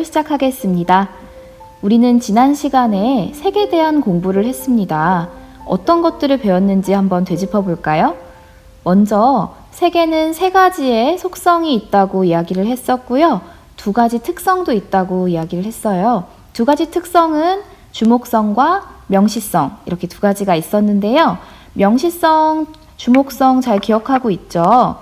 시작하겠습니다. 우리는 지난 시간에 색에 대한 공부를 했습니다. 어떤 것들을 배웠는지 한번 되짚어 볼까요? 먼저 색에는 세 가지의 속성이 있다고 이야기를 했었고요. 두 가지 특성도 있다고 이야기를 했어요. 두 가지 특성은 주목성과 명시성, 이렇게 두 가지가 있었는데요. 명시성, 주목성 잘 기억하고 있죠?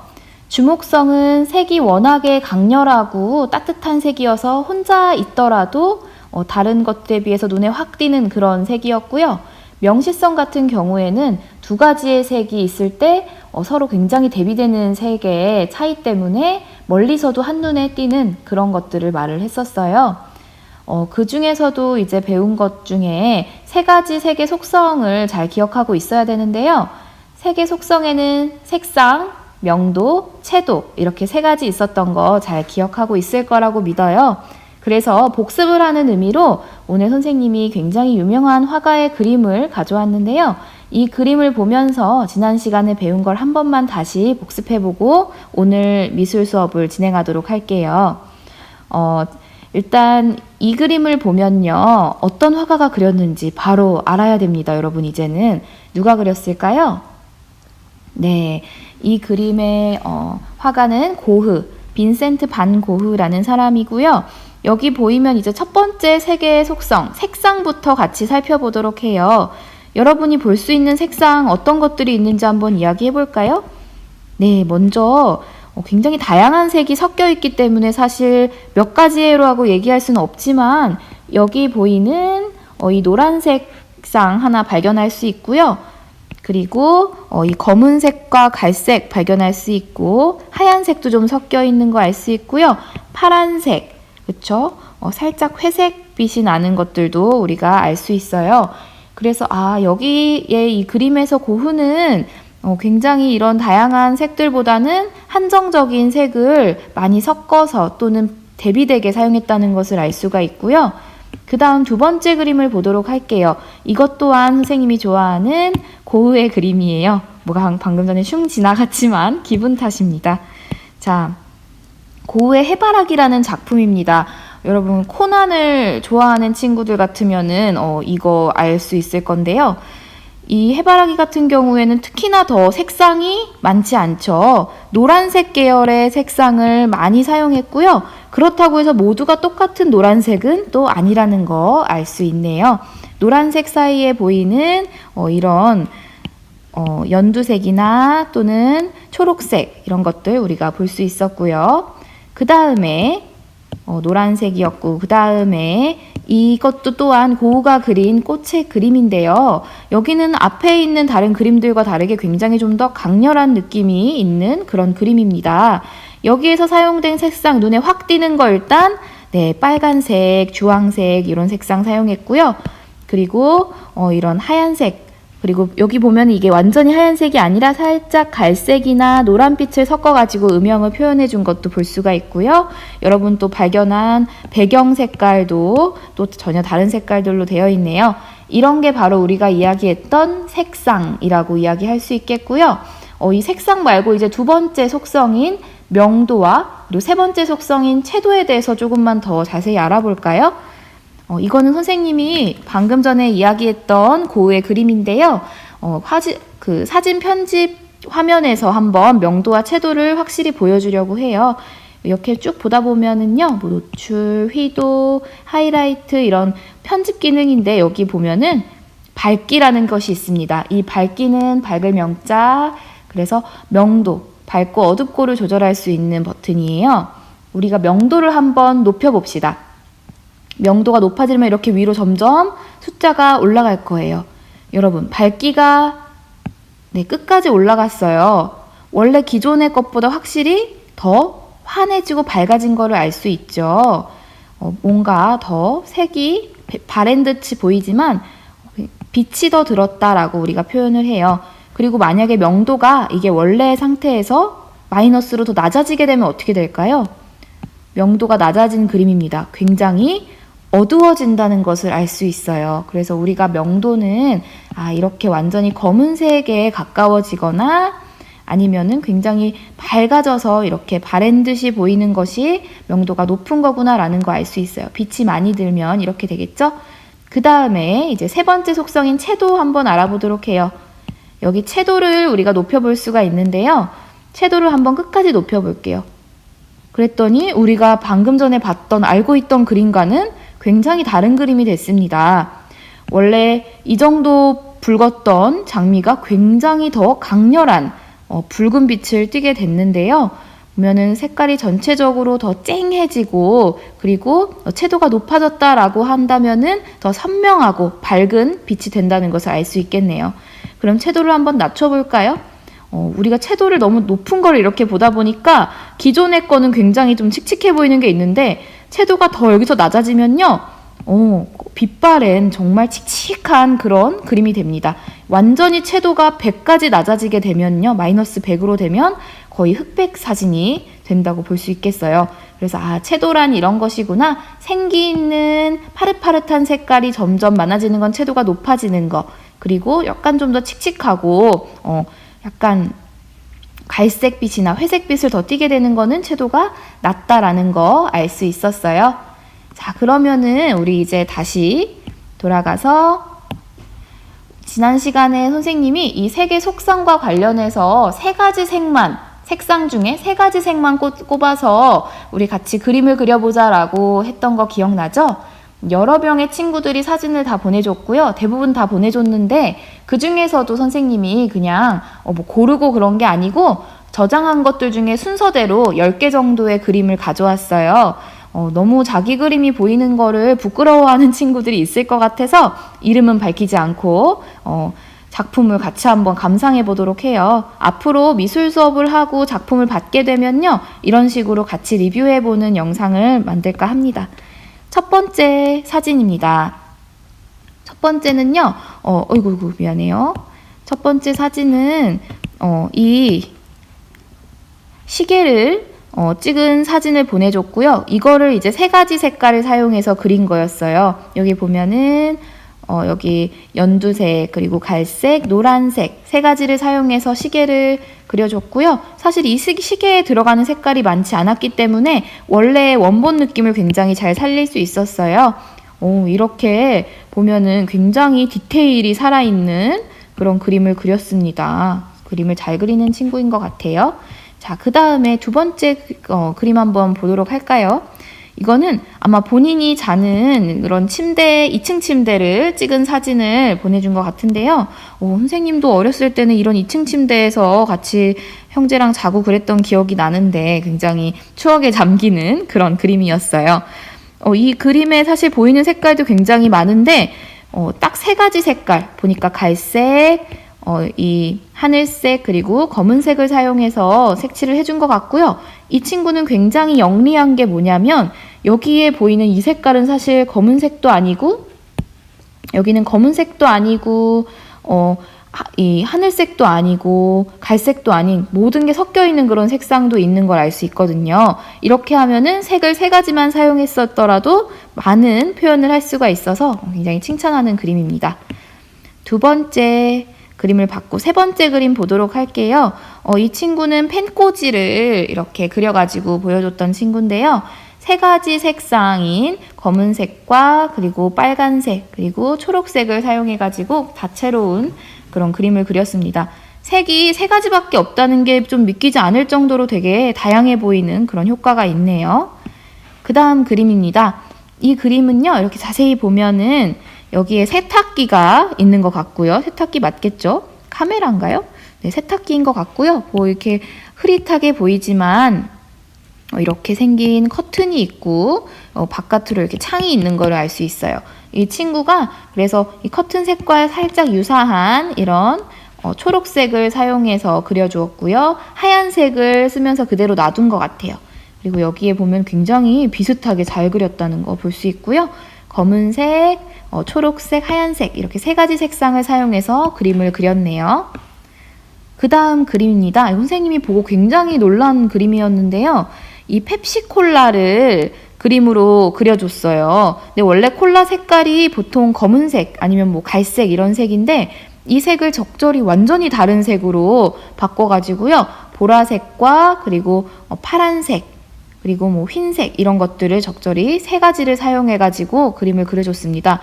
주목성은 색이 워낙에 강렬하고 따뜻한 색이어서 혼자 있더라도 다른 것들에 비해서 눈에 확 띄는 그런 색이었고요. 명시성 같은 경우에는 두 가지의 색이 있을 때 서로 굉장히 대비되는 색의 차이 때문에 멀리서도 한눈에 띄는 그런 것들을 말을 했었어요. 그 중에서도 이제 배운 것 중에 세 가지 색의 속성을 잘 기억하고 있어야 되는데요. 색의 속성에는 색상, 명도, 채도 이렇게 세 가지 있었던 거 잘 기억하고 있을 거라고 믿어요. 그래서 복습을 하는 의미로 오늘 선생님이 굉장히 유명한 화가의 그림을 가져왔는데요. 이 그림을 보면서 지난 시간에 배운 걸 한 번만 다시 복습해보고 오늘 미술 수업을 진행하도록 할게요. 일단 이 그림을 보면요. 어떤 화가가 그렸는지 바로 알아야 됩니다. 여러분 이제는 누가 그렸을까요? 네, 이 그림의 화가는 고흐, 빈센트 반 고흐라는 사람이고요. 여기 보이면 이제 첫 번째 색의 속성, 색상부터 같이 살펴보도록 해요. 여러분이 볼 수 있는 색상 어떤 것들이 있는지 한번 이야기해 볼까요? 네, 먼저 굉장히 다양한 색이 섞여 있기 때문에 사실 몇 가지로 얘기할 수는 없지만 여기 보이는 이 노란색 상 하나 발견할 수 있고요. 그리고 이 검은색과 갈색 발견할 수 있고 하얀색도 좀 섞여 있는 거 알 수 있고요. 파란색, 그쵸? 살짝 회색빛이 나는 것들도 우리가 알 수 있어요. 그래서 여기에 이 그림에서 고흐는 굉장히 이런 다양한 색들보다는 한정적인 색을 많이 섞어서 또는 대비되게 사용했다는 것을 알 수가 있고요. 그 다음 두 번째 그림을 보도록 할게요. 이것 또한 선생님이 좋아하는 고흐의 그림이에요. 뭐가 방금 전에 슝 지나갔지만 기분 탓입니다. 자, 고흐의 해바라기라는 작품입니다. 여러분 코난을 좋아하는 친구들 같으면은 이거 알 수 있을 건데요. 이 해바라기 같은 경우에는 특히나 더 색상이 많지 않죠. 노란색 계열의 색상을 많이 사용했고요. 그렇다고 해서 모두가 똑같은 노란색은 또 아니라는 거 알 수 있네요. 노란색 사이에 보이는 이런 연두색이나 또는 초록색 이런 것들 우리가 볼 수 있었고요. 그 다음에 노란색이었고 그 다음에 이것도 또한 고흐가 그린 꽃의 그림인데요. 여기는 앞에 있는 다른 그림들과 다르게 굉장히 좀 더 강렬한 느낌이 있는 그런 그림입니다. 여기에서 사용된 색상 눈에 확 띄는 거 일단 빨간색, 주황색 이런 색상 사용했고요. 그리고 이런 하얀색 그리고 여기 보면 이게 완전히 하얀색이 아니라 살짝 갈색이나 노란빛을 섞어가지고 음영을 표현해 준 것도 볼 수가 있고요. 여러분 또 발견한 배경 색깔도 또 전혀 다른 색깔들로 되어 있네요. 이런 게 바로 우리가 이야기했던 색상이라고 이야기할 수 있겠고요. 이 색상 말고 이제 두 번째 속성인 명도와 그리고 세 번째 속성인 채도에 대해서 조금만 더 자세히 알아볼까요? 이거는 선생님이 방금 전에 이야기했던 고흐의 그림인데요. 사진 편집 화면에서 한번 명도와 채도를 확실히 보여주려고 해요. 이렇게 쭉 보다 보면은요, 노출, 휘도, 하이라이트 이런 편집 기능인데 여기 보면은 밝기라는 것이 있습니다. 이 밝기는 밝을 명자, 그래서 명도, 밝고 어둡고를 조절할 수 있는 버튼이에요. 우리가 명도를 한번 높여봅시다. 명도가 높아지면 이렇게 위로 점점 숫자가 올라갈 거예요. 여러분, 밝기가 끝까지 올라갔어요. 원래 기존의 것보다 확실히 더 환해지고 밝아진 거를 알 수 있죠. 뭔가 더 색이 바랜 듯이 보이지만 빛이 더 들었다라고 우리가 표현을 해요. 그리고 만약에 명도가 이게 원래 상태에서 마이너스로 더 낮아지게 되면 어떻게 될까요? 명도가 낮아진 그림입니다. 굉장히 어두워진다는 것을 알 수 있어요. 그래서 우리가 명도는 이렇게 완전히 검은색에 가까워지거나 아니면은 굉장히 밝아져서 이렇게 바랜 듯이 보이는 것이 명도가 높은 거구나라는 거 알 수 있어요. 빛이 많이 들면 이렇게 되겠죠? 그 다음에 이제 세 번째 속성인 채도 한번 알아보도록 해요. 여기 채도를 우리가 높여볼 수가 있는데요. 채도를 한번 끝까지 높여볼게요. 그랬더니 우리가 방금 전에 봤던 알고 있던 그림과는 굉장히 다른 그림이 됐습니다. 원래 이 정도 붉었던 장미가 굉장히 더 강렬한 붉은 빛을 띠게 됐는데요. 보면은 색깔이 전체적으로 더 쨍해지고 그리고 채도가 높아졌다라고 한다면은 더 선명하고 밝은 빛이 된다는 것을 알 수 있겠네요. 그럼 채도를 한번 낮춰볼까요? 우리가 채도를 너무 높은 걸 이렇게 보다 보니까 기존의 거는 굉장히 좀 칙칙해 보이는 게 있는데 채도가 더 여기서 낮아지면요. 빛바랜 정말 칙칙한 그런 그림이 됩니다. 완전히 채도가 100까지 낮아지게 되면요. 마이너스 100으로 되면 거의 흑백 사진이 된다고 볼 수 있겠어요. 그래서 채도란 이런 것이구나. 생기 있는 파릇파릇한 색깔이 점점 많아지는 건 채도가 높아지는 거. 그리고 약간 좀 더 칙칙하고 약간 갈색빛이나 회색빛을 더 띠게 되는 거는 채도가 낮다라는 거 알 수 있었어요. 자, 그러면은 우리 이제 다시 돌아가서 지난 시간에 선생님이 이 색의 속성과 관련해서 세 가지 색상 중에 세 가지 색만 꼽아서 우리 같이 그림을 그려보자라고 했던 거 기억나죠? 여러 명의 친구들이 사진을 다 보내줬고요. 대부분 다 보내줬는데 그 중에서도 선생님이 그냥 뭐 고르고 그런 게 아니고 저장한 것들 중에 순서대로 10개 정도의 그림을 가져왔어요. 너무 자기 그림이 보이는 거를 부끄러워하는 친구들이 있을 것 같아서 이름은 밝히지 않고 작품을 같이 한번 감상해 보도록 해요. 앞으로 미술 수업을 하고 작품을 받게 되면요. 이런 식으로 같이 리뷰해 보는 영상을 만들까 합니다. 첫 번째 사진입니다. 첫 번째는요. 어이구 미안해요. 첫 번째 사진은 이 시계를 찍은 사진을 보내줬고요. 이거를 이제 세 가지 색깔을 사용해서 그린 거였어요. 여기 보면은 여기 연두색, 그리고 갈색, 노란색 세 가지를 사용해서 시계를 그려줬고요. 사실 이 시계에 들어가는 색깔이 많지 않았기 때문에 원래 원본 느낌을 굉장히 잘 살릴 수 있었어요. 이렇게 보면은 굉장히 디테일이 살아있는 그런 그림을 그렸습니다. 그림을 잘 그리는 친구인 것 같아요. 자, 그 다음에 두 번째 그림 한번 보도록 할까요? 이거는 아마 본인이 자는 그런 침대, 2층 침대를 찍은 사진을 보내준 것 같은데요. 선생님도 어렸을 때는 이런 2층 침대에서 같이 형제랑 자고 그랬던 기억이 나는데 굉장히 추억에 잠기는 그런 그림이었어요. 이 그림에 사실 보이는 색깔도 굉장히 많은데 딱 세 가지 색깔 보니까 갈색, 이 하늘색 그리고 검은색을 사용해서 색칠을 해준 것 같고요. 이 친구는 굉장히 영리한 게 뭐냐면 여기에 보이는 이 색깔은 사실 검은색도 아니고 여기는 검은색도 아니고 이 하늘색도 아니고 갈색도 아닌 모든 게 섞여 있는 그런 색상도 있는 걸 알 수 있거든요. 이렇게 하면은 색을 세 가지만 사용했었더라도 많은 표현을 할 수가 있어서 굉장히 칭찬하는 그림입니다. 두 번째 그림을 받고 세 번째 그림 보도록 할게요. 이 친구는 펜꽂이를 이렇게 그려가지고 보여줬던 친구인데요. 세 가지 색상인 검은색과 그리고 빨간색 그리고 초록색을 사용해가지고 다채로운 그런 그림을 그렸습니다. 색이 세 가지밖에 없다는 게 좀 믿기지 않을 정도로 되게 다양해 보이는 그런 효과가 있네요. 그 다음 그림입니다. 이 그림은요, 이렇게 자세히 보면은 여기에 세탁기가 있는 것 같고요. 세탁기 맞겠죠? 카메라인가요? 네, 세탁기인 것 같고요. 이렇게 흐릿하게 보이지만 이렇게 생긴 커튼이 있고 바깥으로 이렇게 창이 있는 걸 알 수 있어요. 이 친구가 그래서 이 커튼 색과 살짝 유사한 이런 초록색을 사용해서 그려주었고요. 하얀색을 쓰면서 그대로 놔둔 것 같아요. 그리고 여기에 보면 굉장히 비슷하게 잘 그렸다는 거 볼 수 있고요. 검은색, 초록색, 하얀색 이렇게 세 가지 색상을 사용해서 그림을 그렸네요. 그 다음 그림입니다. 선생님이 보고 굉장히 놀란 그림이었는데요. 이 펩시콜라를 그림으로 그려줬어요. 근데 원래 콜라 색깔이 보통 검은색 아니면 뭐 갈색 이런 색인데 이 색을 적절히 완전히 다른 색으로 바꿔가지고요. 보라색과 그리고 파란색, 그리고 뭐 흰색 이런 것들을 적절히 세 가지를 사용해가지고 그림을 그려줬습니다.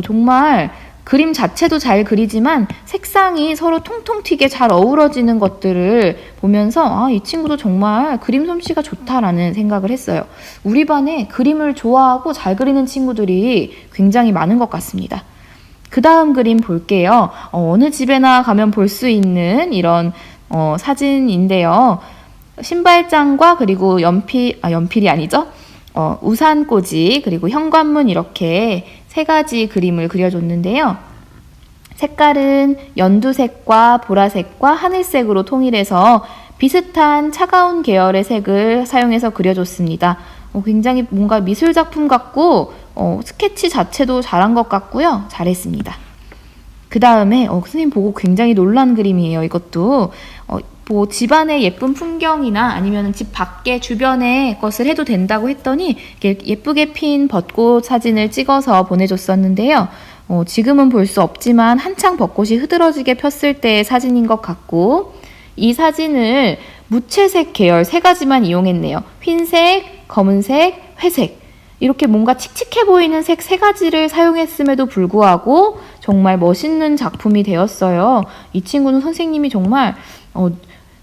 정말 그림 자체도 잘 그리지만 색상이 서로 통통 튀게 잘 어우러지는 것들을 보면서 이 친구도 정말 그림 솜씨가 좋다라는 생각을 했어요. 우리 반에 그림을 좋아하고 잘 그리는 친구들이 굉장히 많은 것 같습니다. 그 다음 그림 볼게요. 어느 집에나 가면 볼 수 있는 이런 사진인데요. 신발장과 그리고 연필이 아니죠? 우산꽂이 그리고 현관문 이렇게 세 가지 그림을 그려줬는데요. 색깔은 연두색과 보라색과 하늘색으로 통일해서 비슷한 차가운 계열의 색을 사용해서 그려줬습니다. 굉장히 뭔가 미술작품 같고 스케치 자체도 잘한 것 같고요. 잘했습니다. 그 다음에 선생님 보고 굉장히 놀란 그림이에요. 이것도 뭐 집안의 예쁜 풍경이나 아니면 집 밖에 주변의 것을 해도 된다고 했더니 예쁘게 핀 벚꽃 사진을 찍어서 보내줬었는데요. 지금은 볼 수 없지만 한창 벚꽃이 흐드러지게 폈을 때의 사진인 것 같고 이 사진을 무채색 계열 세 가지만 이용했네요. 흰색, 검은색, 회색 이렇게 뭔가 칙칙해 보이는 색 세 가지를 사용했음에도 불구하고 정말 멋있는 작품이 되었어요. 이 친구는 선생님이 정말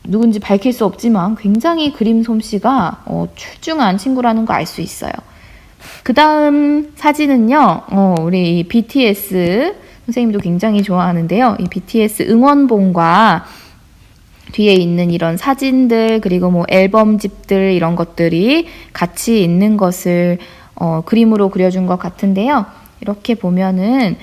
누군지 밝힐 수 없지만 굉장히 그림 솜씨가 출중한 친구라는 거 알 수 있어요. 그 다음 사진은요. 우리 BTS 선생님도 굉장히 좋아하는데요. 이 BTS 응원봉과 뒤에 있는 이런 사진들 그리고 뭐 앨범집들 이런 것들이 같이 있는 것을 그림으로 그려준 것 같은데요. 이렇게 보면은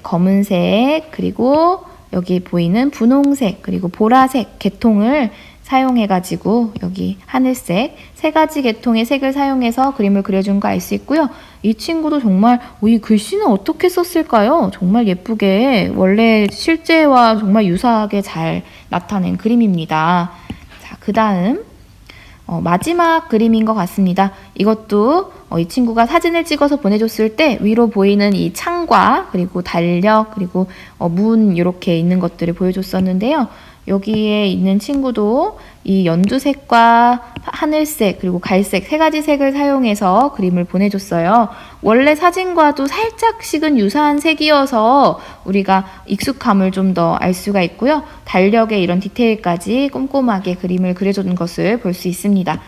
검은색 그리고 여기 보이는 분홍색 그리고 보라색 계통을 사용해가지고 여기 하늘색 세 가지 계통의 색을 사용해서 그림을 그려준 거 알 수 있고요. 이 친구도 정말 이 글씨는 어떻게 썼을까요? 정말 예쁘게 원래 실제와 정말 유사하게 잘 나타낸 그림입니다. 자, 그 다음 마지막 그림인 것 같습니다. 이것도 이 친구가 사진을 찍어서 보내줬을 때 위로 보이는 이 창과 그리고 달력 그리고 문 이렇게 있는 것들을 보여줬었는데요. 여기에 있는 친구도 이 연두색과 하늘색 그리고 갈색 세 가지 색을 사용해서 그림을 보내줬어요. 원래 사진과도 살짝씩은 유사한 색이어서 우리가 익숙함을 좀 더 알 수가 있고요. 달력의 이런 디테일까지 꼼꼼하게 그림을 그려준 것을 볼 수 있습니다.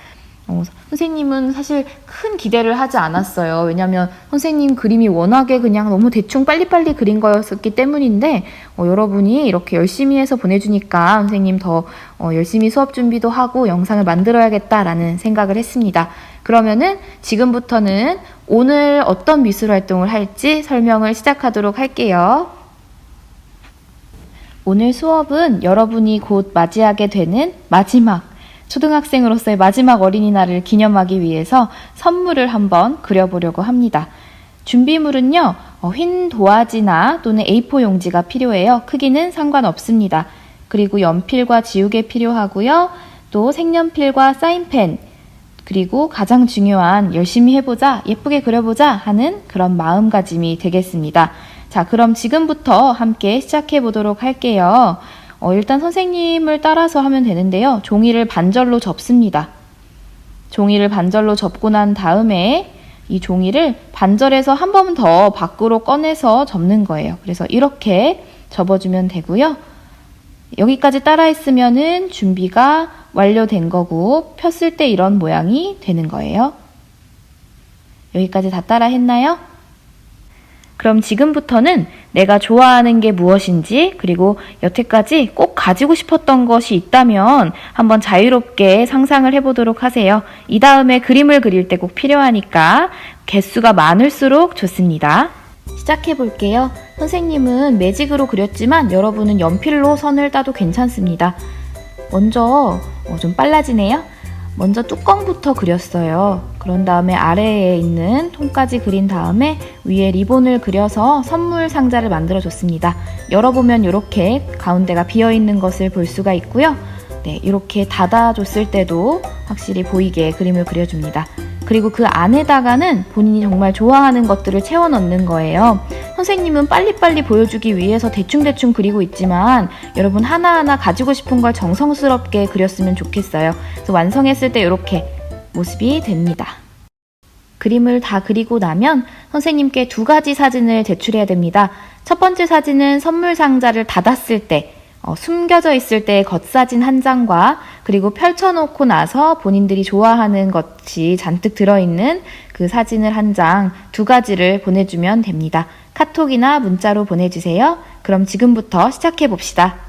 선생님은 사실 큰 기대를 하지 않았어요. 왜냐면 선생님 그림이 워낙에 그냥 너무 대충 빨리빨리 그린 거였기 때문인데 여러분이 이렇게 열심히 해서 보내주니까 선생님 더 열심히 수업 준비도 하고 영상을 만들어야겠다라는 생각을 했습니다. 그러면은 지금부터는 오늘 어떤 미술 활동을 할지 설명을 시작하도록 할게요. 오늘 수업은 여러분이 곧 맞이하게 되는 초등학생으로서의 마지막 어린이날을 기념하기 위해서 선물을 한번 그려보려고 합니다. 준비물은요, 흰 도화지나 또는 A4 용지가 필요해요. 크기는 상관없습니다. 그리고 연필과 지우개 필요하고요. 또 색연필과 사인펜, 그리고 가장 중요한 열심히 해보자, 예쁘게 그려보자 하는 그런 마음가짐이 되겠습니다. 자, 그럼 지금부터 함께 시작해 보도록 할게요. 일단 선생님을 따라서 하면 되는데요. 종이를 반절로 접습니다. 종이를 반절로 접고 난 다음에 이 종이를 반절에서 한 번 더 밖으로 꺼내서 접는 거예요. 그래서 이렇게 접어주면 되고요. 여기까지 따라했으면은 준비가 완료된 거고 폈을 때 이런 모양이 되는 거예요. 여기까지 다 따라 했나요? 그럼 지금부터는 내가 좋아하는 게 무엇인지 그리고 여태까지 꼭 가지고 싶었던 것이 있다면 한번 자유롭게 상상을 해보도록 하세요. 이 다음에 그림을 그릴 때 꼭 필요하니까 개수가 많을수록 좋습니다. 시작해 볼게요. 선생님은 매직으로 그렸지만 여러분은 연필로 선을 따도 괜찮습니다. 먼저 좀 빨라지네요. 먼저 뚜껑부터 그렸어요. 그런 다음에 아래에 있는 통까지 그린 다음에 위에 리본을 그려서 선물 상자를 만들어 줬습니다. 열어보면 이렇게 가운데가 비어있는 것을 볼 수가 있고요. 네, 이렇게 닫아줬을 때도 확실히 보이게 그림을 그려줍니다. 그리고 그 안에다가는 본인이 정말 좋아하는 것들을 채워 넣는 거예요. 선생님은 빨리빨리 보여주기 위해서 대충대충 그리고 있지만 여러분 하나하나 가지고 싶은 걸 정성스럽게 그렸으면 좋겠어요. 그래서 완성했을 때 이렇게 모습이 됩니다. 그림을 다 그리고 나면 선생님께 2가지 사진을 제출해야 됩니다. 첫 번째 사진은 선물 상자를 닫았을 때 숨겨져 있을 때의 겉사진 한 장과 그리고 펼쳐놓고 나서 본인들이 좋아하는 것이 잔뜩 들어있는 그 사진을 한 장, 2가지를 보내주면 됩니다. 카톡이나 문자로 보내주세요. 그럼 지금부터 시작해 봅시다.